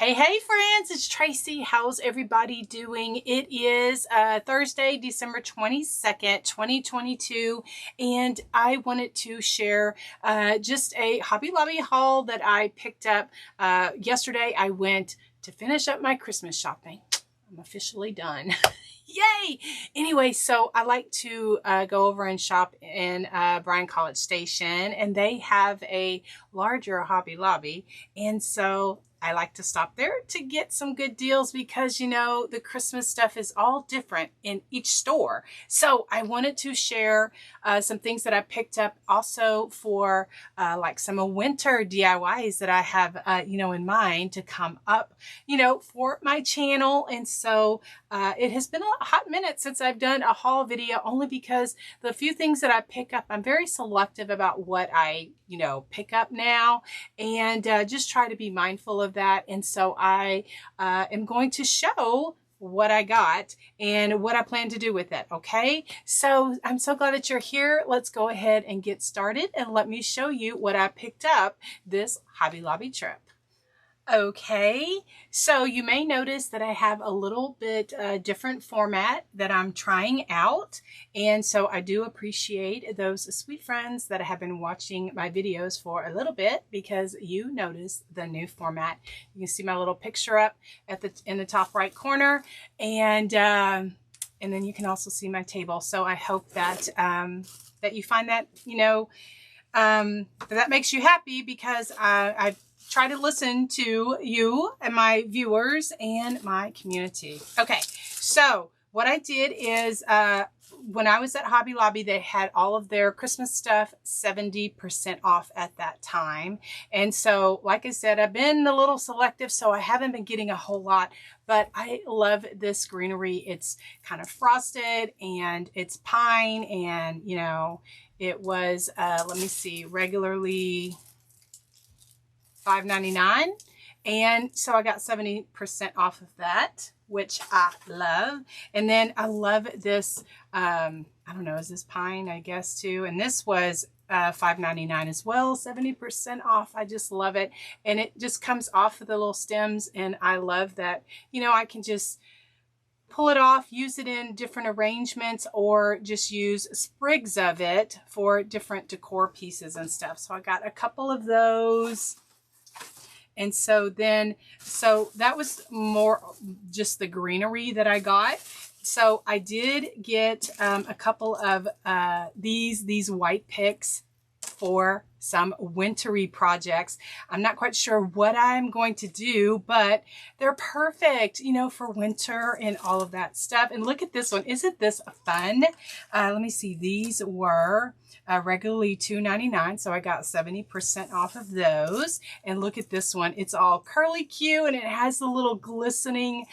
Hey friends, it's Tracy. How's everybody doing? It is Thursday, December 22nd, 2022, and I wanted to share just a Hobby Lobby haul that I picked up yesterday. I went to finish up my Christmas shopping. I'm officially done. Yay! Anyway, so I like to go over and shop in Bryan College Station, and they have a larger Hobby Lobby, and so I like to stop there to get some good deals because, you know, the Christmas stuff is all different in each store. So I wanted to share some things that I picked up also for like some winter DIYs that I have, you know, in mind to come up, you know, for my channel. And so it has been a hot minute since I've done a haul video, only because the few things that I pick up, I'm very selective about what I, you know, pick up now, and just try to be mindful of that. And so I am going to show what I got and what I plan to do with it. Okay, so I'm so glad that you're here. Let's go ahead and get started, and let me show you what I picked up this Hobby Lobby trip. Okay, so you may notice that I have a little bit different format that I'm trying out, and so I do appreciate those sweet friends that have been watching my videos for a little bit, because you notice the new format. You can see my little picture up at in the top right corner, and then you can also see my table. So I hope that that you find that, you know, that makes you happy, because I've try to listen to you and my viewers and my community. Okay, so what I did is when I was at Hobby Lobby, they had all of their Christmas stuff 70% off at that time. And so, like I said, I've been a little selective, so I haven't been getting a whole lot, but I love this greenery. It's kind of frosted and it's pine, and you know, it was, let me see, regularly $5.99, and so I got 70% off of that, which I love. And then I love this, I don't know, is this pine, I guess, too, and this was $5.99 as well, 70% off. I just love it, and it just comes off of the little stems, and I love that, you know, I can just pull it off, use it in different arrangements, or just use sprigs of it for different decor pieces and stuff. So I got a couple of those. And so then, so that was more just the greenery that I got. So I did get a couple of these white picks for some wintry projects. I'm not quite sure what I'm going to do, but they're perfect, you know, for winter and all of that stuff. And look at this one. Isn't this fun? Let me see. These were regularly $2.99, so I got 70% off of those. And look at this one. It's all curly Q, and it has the little glistening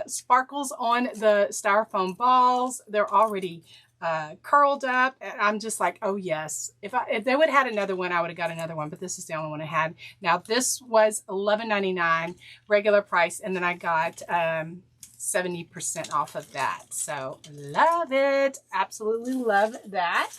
sparkles on the styrofoam balls. They're already curled up, and I'm just like, oh yes. If they would have had another one, I would have got another one, but this is the only one I had. Now this was $11.99 regular price, and then I got 70% off of that. So love it. Absolutely love that.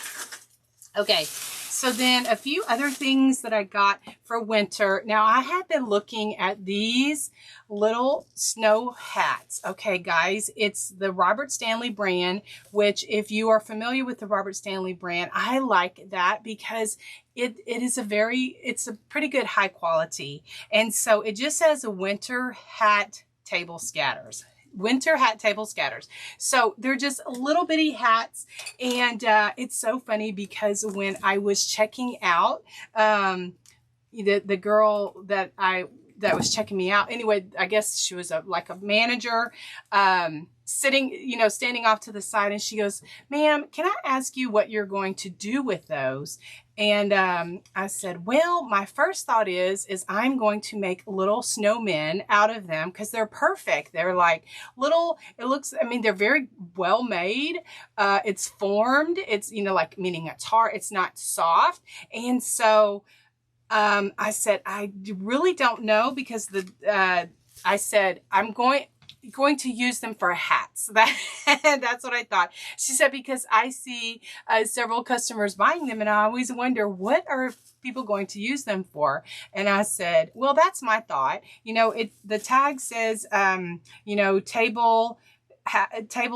Okay, so then a few other things that I got for winter. Now I have been looking at these little snow hats. Okay, guys, it's the Robert Stanley brand, which if you are familiar with the Robert Stanley brand, I like that because it's a pretty good high quality. And so it just says a winter hat table scatters. Winter hat table scatters. So they're just little bitty hats, and it's so funny because when I was checking out, the girl that was checking me out, anyway, I guess she was like a manager, sitting, you know, standing off to the side, and she goes, "Ma'am, can I ask you what you're going to do with those?" And I said, well, my first thought is I'm going to make little snowmen out of them, because they're perfect. They're like little, it looks, I mean, they're very well made. It's formed. It's, you know, like, meaning it's hard. It's not soft. And so I said, I really don't know, because I said, I'm going, going to use them for hats. That's what I thought. She said, because I see several customers buying them, and I always wonder, what are people going to use them for? And I said, well, that's my thought. You know, the tag says, you know, table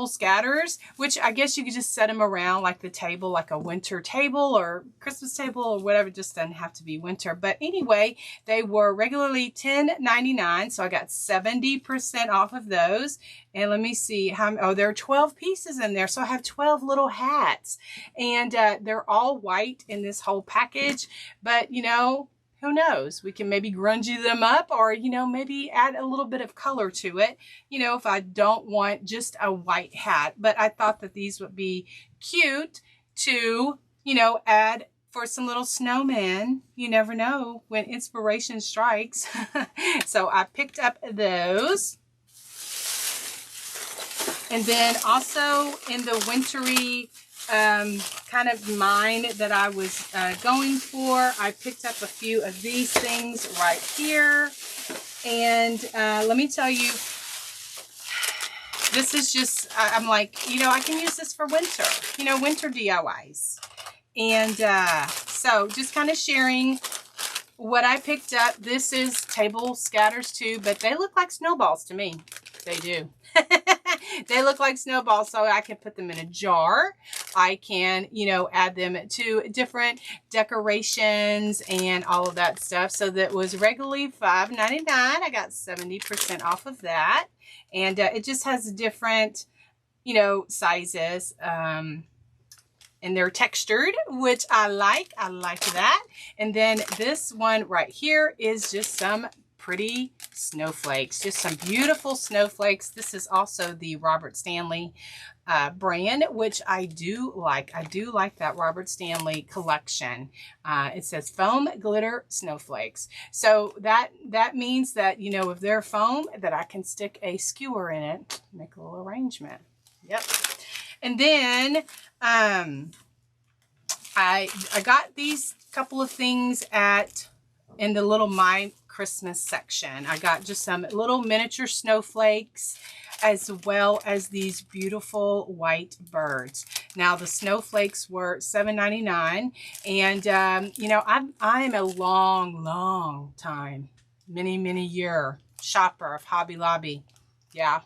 scatters, which I guess you could just set them around like the table, like a winter table or Christmas table or whatever. It just doesn't have to be winter. But anyway, they were regularly $10.99, so I got 70% off of those. And let me see how, oh, there are 12 pieces in there, so I have 12 little hats, and they're all white in this whole package. But you know, who knows? We can maybe grungy them up, or, you know, maybe add a little bit of color to it, you know, if I don't want just a white hat. But I thought that these would be cute to, you know, add for some little snowmen. You never know when inspiration strikes. So I picked up those. And then also in the wintry kind of mind that I was going for, I picked up a few of these things right here. And let me tell you, this is just, I'm like, you know, I can use this for winter, you know, winter DIYs. And so just kind of sharing what I picked up. This is table scatters too, but they look like snowballs to me. They do. They look like snowballs, so I can put them in a jar. I can, you know, add them to different decorations and all of that stuff. So that was regularly $5.99. I got 70% off of that. And it just has different, you know, sizes. And they're textured, which I like. I like that. And then this one right here is just some pretty snowflakes, just some beautiful snowflakes. This is also the Robert Stanley brand, which I do like. I do like that Robert Stanley collection. It says foam glitter snowflakes. So that means that, you know, if they're foam, that I can stick a skewer in it, make a little arrangement. Yep. And then I got these couple of things in the little My Christmas section. I got just some little miniature snowflakes, as well as these beautiful white birds. Now the snowflakes were $7.99, and you know, I am a long time, many year shopper of Hobby Lobby. Yeah,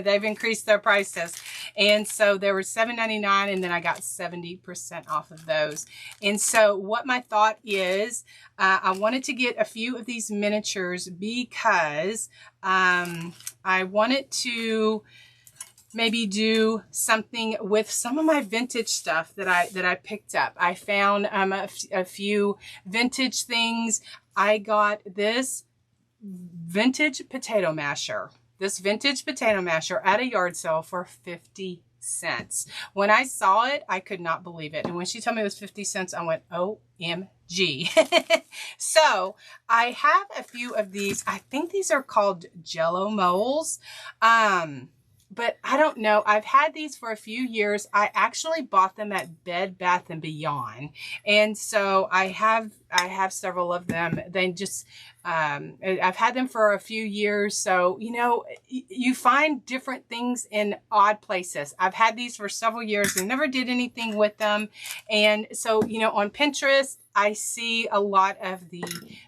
they've increased their prices. And so there were $7.99, and then I got 70% off of those. And so what my thought is, I wanted to get a few of these miniatures because I wanted to maybe do something with some of my vintage stuff that I picked up. I found a few vintage things. I got this vintage potato masher. This vintage potato masher at a yard sale for 50 cents. When I saw it, I could not believe it. And when she told me it was 50 cents, I went, OMG. So I have a few of these. I think these are called Jello molds. But I don't know. I've had these for a few years. I actually bought them at Bed Bath & Beyond. And so I have several of them. They just, I've had them for a few years. So, you know, you find different things in odd places. I've had these for several years and never did anything with them. And so, you know, on Pinterest, I see a lot of the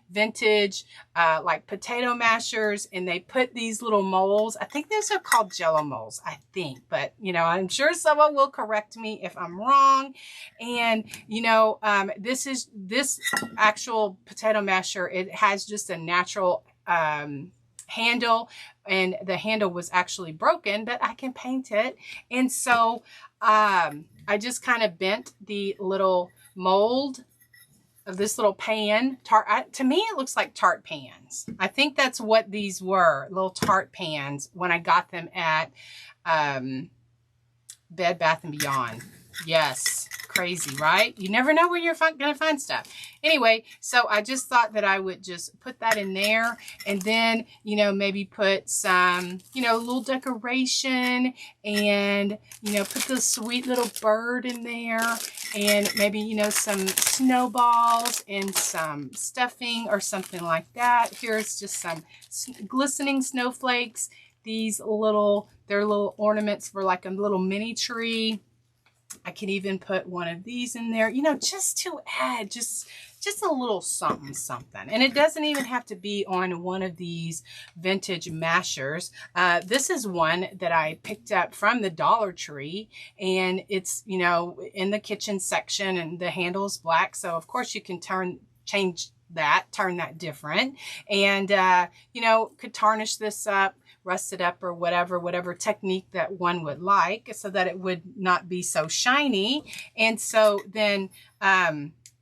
vintage, like potato mashers, and they put these little molds. I think those are called Jello molds, I think, but you know, I'm sure someone will correct me if I'm wrong. And you know, this actual potato masher, it has just a natural handle, and the handle was actually broken, but I can paint it. And so I just kind of bent the little mold of this little pan. To me, it looks like tart pans. I think that's what these were, little tart pans, when I got them at Bed Bath & Beyond. Yes, crazy, right? You never know where you're gonna find stuff. Anyway, so I just thought that I would just put that in there, and then, you know, maybe put some, you know, little decoration, and, you know, put the sweet little bird in there, and maybe, you know, some snowballs and some stuffing or something like that. Here's just some glistening snowflakes. these little, they're little ornaments for like a little mini tree. I could even put one of these in there, you know, just to add just a little something, something. And it doesn't even have to be on one of these vintage mashers. This is one that I picked up from the Dollar Tree, and it's, you know, in the kitchen section, and the handle is black. So of course you can turn that different, and you know, could tarnish this up, rust it up, or whatever technique that one would like, so that it would not be so shiny. And so then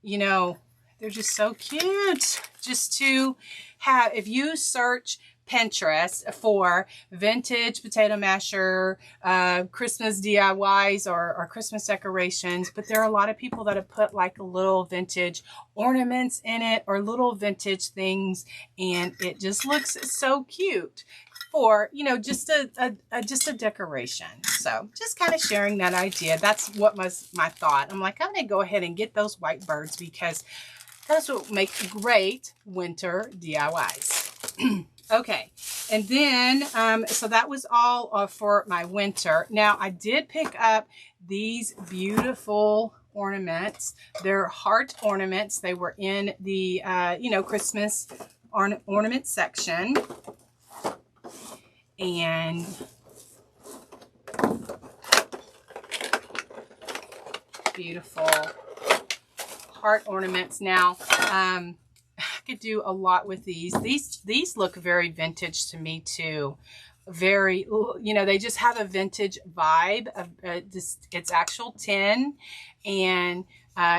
you know, they're just so cute just to have. If you search Pinterest for vintage potato masher, Christmas DIYs or Christmas decorations, but there are a lot of people that have put like little vintage ornaments in it or little vintage things, and it just looks so cute for, you know, just a decoration. So just kind of sharing that idea. That's what was my thought. I'm like, I'm gonna go ahead and get those white birds because those will make great winter DIYs. Okay, and then, so that was all for my winter. Now, I did pick up these beautiful ornaments. They're heart ornaments. They were in the, you know, Christmas ornament section. And beautiful heart ornaments. Now, I could do a lot with these. These look very vintage to me too. Very, you know, they just have a vintage vibe of it's actual tin, and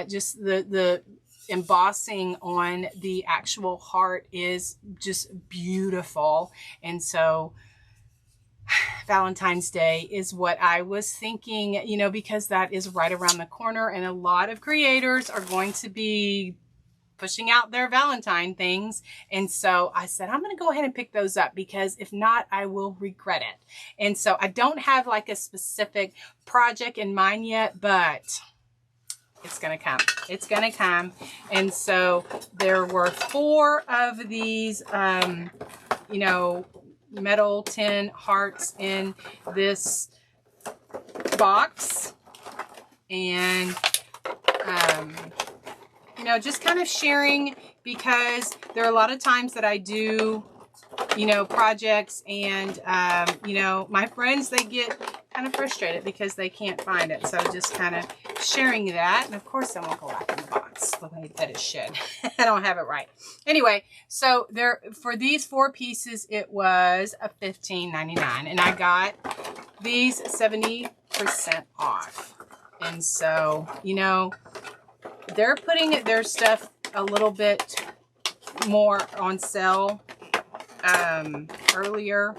just the embossing on the actual heart is just beautiful. And so Valentine's Day is what I was thinking, you know, because that is right around the corner, and a lot of creators are going to be pushing out their Valentine things. And so I said, I'm going to go ahead and pick those up, because if not, I will regret it. And so I don't have like a specific project in mind yet, but it's going to come. It's going to come. And so there were 4 of these, you know, metal tin hearts in this box. And, you know, just kind of sharing, because there are a lot of times that I do, you know, projects, and, you know, my friends, they get kind of frustrated because they can't find it. So just kind of sharing that. And of course, then we'll go back in the box the way that it should. I don't have it right. Anyway, so there, for these 4 pieces, it was a $15.99, and I got these 70% off. And so, you know, they're putting their stuff a little bit more on sale earlier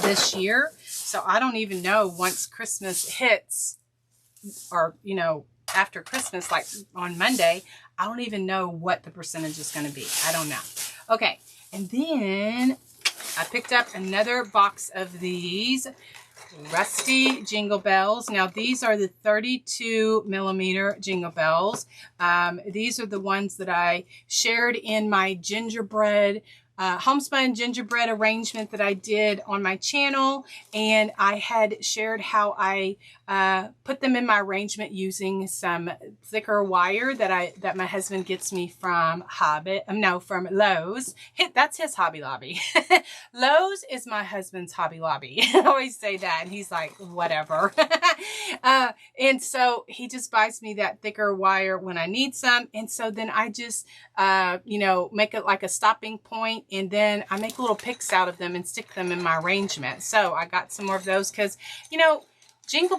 this year. So I don't even know, once Christmas hits, or, you know, after Christmas, like on Monday, I don't even know what the percentage is going to be. I don't know. Okay. And then I picked up another box of these rusty jingle bells. Now these are the 32 millimeter jingle bells. These are the ones that I shared in my gingerbread homespun gingerbread arrangement that I did on my channel, and I had shared how I put them in my arrangement using some thicker wire that my husband gets me from from Lowe's. That's his Hobby Lobby. Lowe's is my husband's Hobby Lobby. I always say that, and he's like, whatever. And so he just buys me that thicker wire when I need some, and so then I just you know, make it like a stopping point, and then I make little picks out of them and stick them in my arrangement. So I got some more of those, because, you know, jingle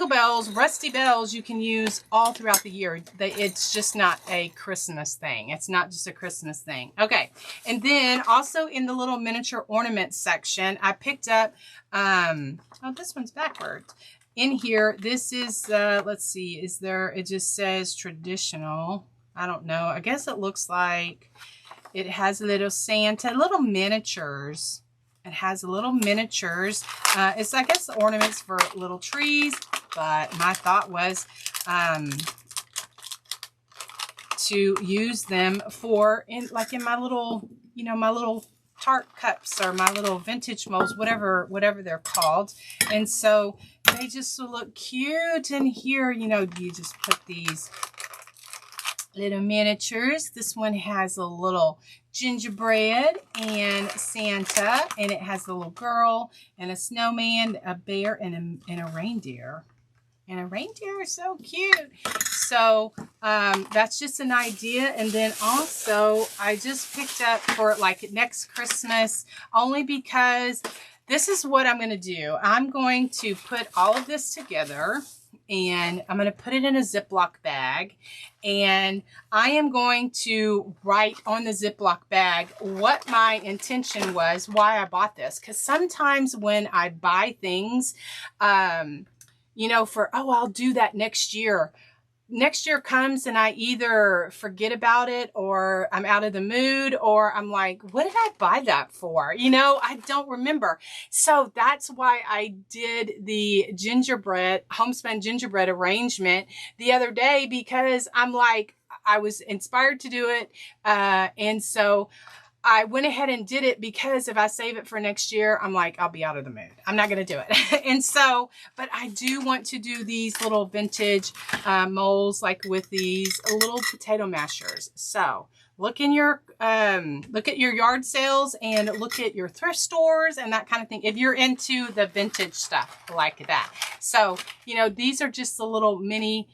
bells, rusty bells, you can use all throughout the year. It's just not a Christmas thing. It's not just a Christmas thing. Okay. And then also in the little miniature ornament section, I picked up, oh, this one's backwards. In here, this is, let's see, it just says traditional. I don't know. I guess it looks like it has a little Santa, little miniatures. It has little miniatures. It's, I guess, the ornaments for little trees, but my thought was to use them for, in my little, you know, my little tart cups or my little vintage molds, whatever they're called. And so they just look cute in here. You know, you just put these little miniatures. This one has a little gingerbread and Santa, and it has a little girl and a snowman, a bear, and a reindeer. And a reindeer is so cute. So that's just an idea. And then also I just picked up for like next Christmas, only because this is what I'm going to do. I'm going to put all of this together, and I'm going to put it in a Ziploc bag, and I am going to write on the Ziploc bag what my intention was, why I bought this. Because sometimes when I buy things, you know, for, oh, I'll do that next year. Next year comes and I either forget about it, or I'm out of the mood, or I'm like, what did I buy that for? You know, I don't remember. So that's why I did the gingerbread, homespun gingerbread arrangement the other day, because I'm like, I was inspired to do it. And so I went ahead and did it, because if I save it for next year, I'm like, I'll be out of the mood. I'm not going to do it. And so, but I do want to do these little vintage molds, like with these little potato mashers. So look in your, look at your yard sales and look at your thrift stores and that kind of thing, if you're into the vintage stuff like that. So, you know, these are just the little mini,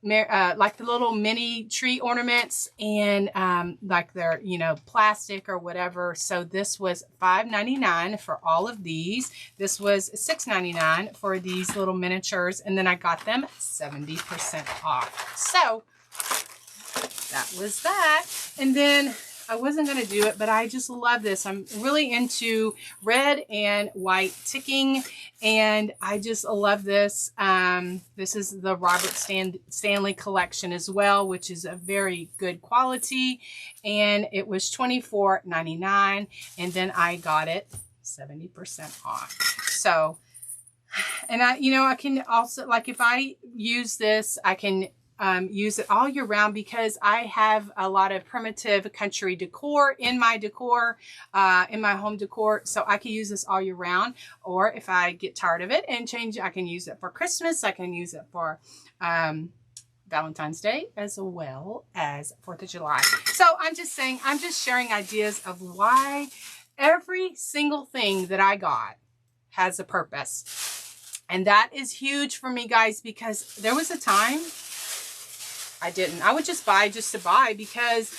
like the little mini tree ornaments, and like they're, you know, plastic or whatever. So this was $5.99 for all of these. This was $6.99 for these little miniatures, and then I got them 70% off. So that was that. And then I wasn't going to do it, but I just love this. I'm really into red and white ticking, and I just love this. This is the Robert Stanley collection as well, which is a very good quality, and it was $24.99, and then I got it 70% off. So, and I, you know, I can also, like, if I use this, I can use it all year round, because I have a lot of primitive country decor in my home decor. So I can use this all year round, or if I get tired of it and change it, I can use it for Christmas. I can use it for Valentine's Day, as well as 4th of July. So I'm just saying, I'm just sharing ideas of why every single thing that I got has a purpose. And that is huge for me, guys, because there was a time I didn't. I would just buy just to buy, because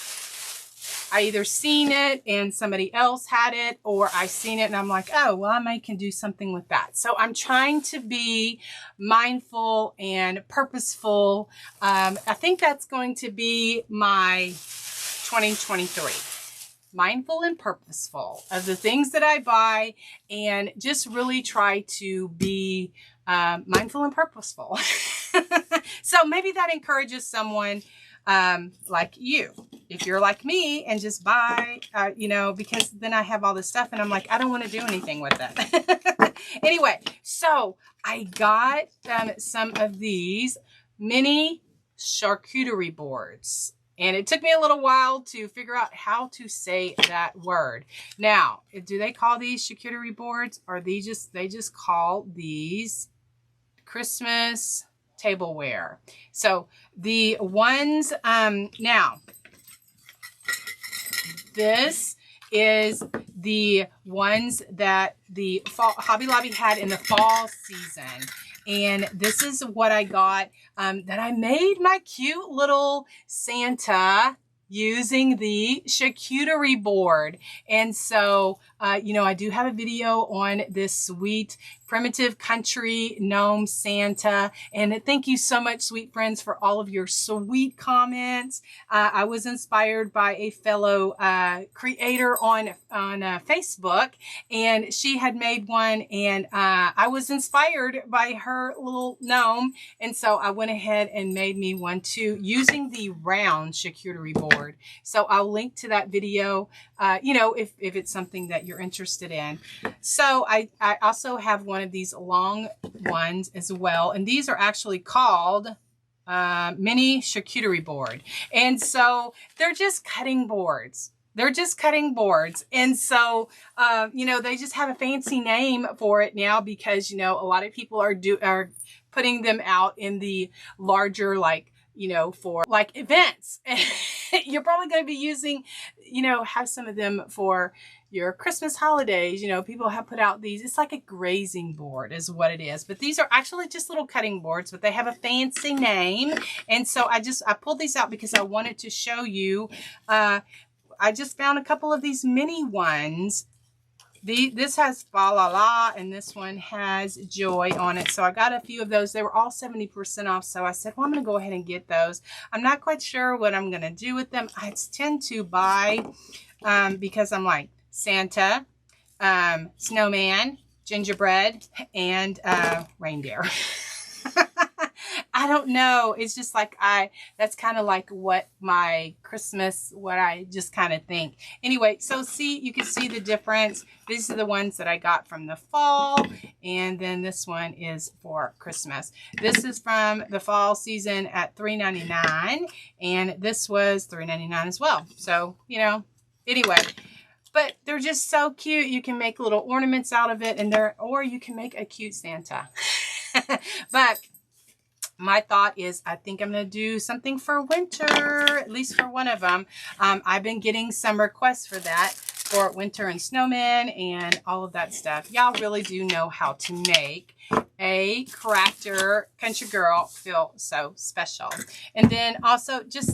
I either seen it and somebody else had it, or I seen it and I'm like, oh, well, I might can do something with that. So I'm trying to be mindful and purposeful. I think that's going to be my 2023. Mindful and purposeful of the things that I buy, and just really try to be mindful and purposeful. So maybe that encourages someone like you, if you're like me and just buy, you know, because then I have all this stuff and I'm like, I don't want to do anything with it. Anyway, so I got some of these mini charcuterie boards. And it took me a little while to figure out how to say that word. Now, do they call these charcuterie boards, or they just call these Christmas tableware? So the ones, now, this is the ones that the Hobby Lobby had in the fall season. And this is what I got, that I made my cute little Santa using the charcuterie board. And so, you know, I do have a video on this sweet primitive country gnome Santa. And thank you so much, sweet friends, for all of your sweet comments. I was inspired by a fellow creator on Facebook, and she had made one, and I was inspired by her little gnome. And so I went ahead and made me one too, using the round charcuterie board. So I'll link to that video, you know, if it's something that you're interested in. So I also have one of these long ones as well. And these are actually called mini charcuterie board. And so they're just cutting boards. They're just cutting boards. And so, you know, they just have a fancy name for it now because, you know, a lot of people are putting them out in the larger, like, you know, for like events. You're probably going to be using, you know, have some of them for your Christmas holidays. You know, people have put out these, it's like a grazing board is what it is. But these are actually just little cutting boards, but they have a fancy name. And so I pulled these out because I wanted to show you, I just found a couple of these mini ones. This has fa la la and this one has joy on it. So I got a few of those. They were all 70% off. So I said, well, I'm going to go ahead and get those. I'm not quite sure what I'm going to do with them. I tend to buy because I'm like Santa, snowman, gingerbread, and reindeer. I don't know. It's just like that's kind of like what my Christmas, what I just kind of think. Anyway, so see, you can see the difference. These are the ones that I got from the fall. And then this one is for Christmas. This is from the fall season at $3.99. And this was $3.99 as well. So, you know, anyway. But they're just so cute. You can make little ornaments out of it. Or you can make a cute Santa. But my thought is I think I'm going to do something for winter, at least for one of them. I've been getting some requests for that, for winter and snowmen and all of that stuff. Y'all really do know how to make a crafter country girl feel so special. And then also this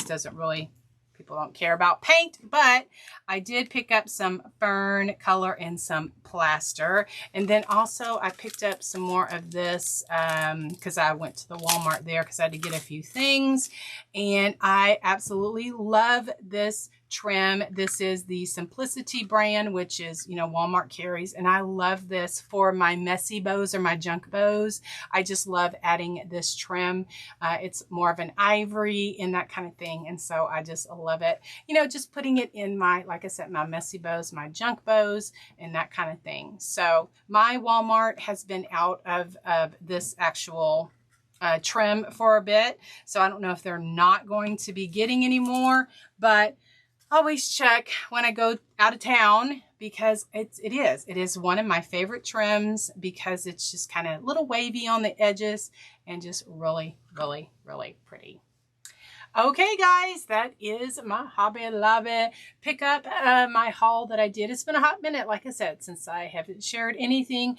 doesn't really, people don't care about paint, but I did pick up some fern color and some plaster. And then also I picked up some more of this because I went to the Walmart there because I had to get a few things. And I absolutely love this trim. This is the Simplicity brand, which is, you know, Walmart carries. And I love this for my messy bows or my junk bows. I just love adding this trim. It's more of an ivory and that kind of thing. And so I just love it. You know, just putting it in my, like I said, my messy bows, my junk bows, and that kind of thing. So my Walmart has been out of this actual trim for a bit. So I don't know if they're not going to be getting any more, but always check when I go out of town because it is one of my favorite trims because it's just kind of a little wavy on the edges and just really, really, really pretty. Okay, guys, that is my Hobby Lobby pickup, my haul that I did. It's been a hot minute, like I said, since I haven't shared anything.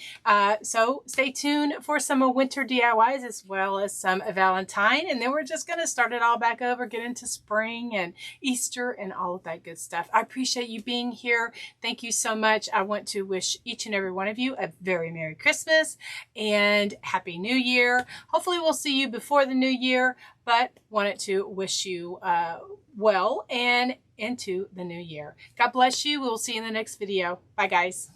So stay tuned for some winter DIYs as well as some Valentine. And then we're just going to start it all back over, get into spring and Easter and all of that good stuff. I appreciate you being here. Thank you so much. I want to wish each and every one of you a very Merry Christmas and Happy New Year. Hopefully we'll see you before the new year, but wanted to wish you well and into the new year. God bless you. We'll see you in the next video. Bye, guys.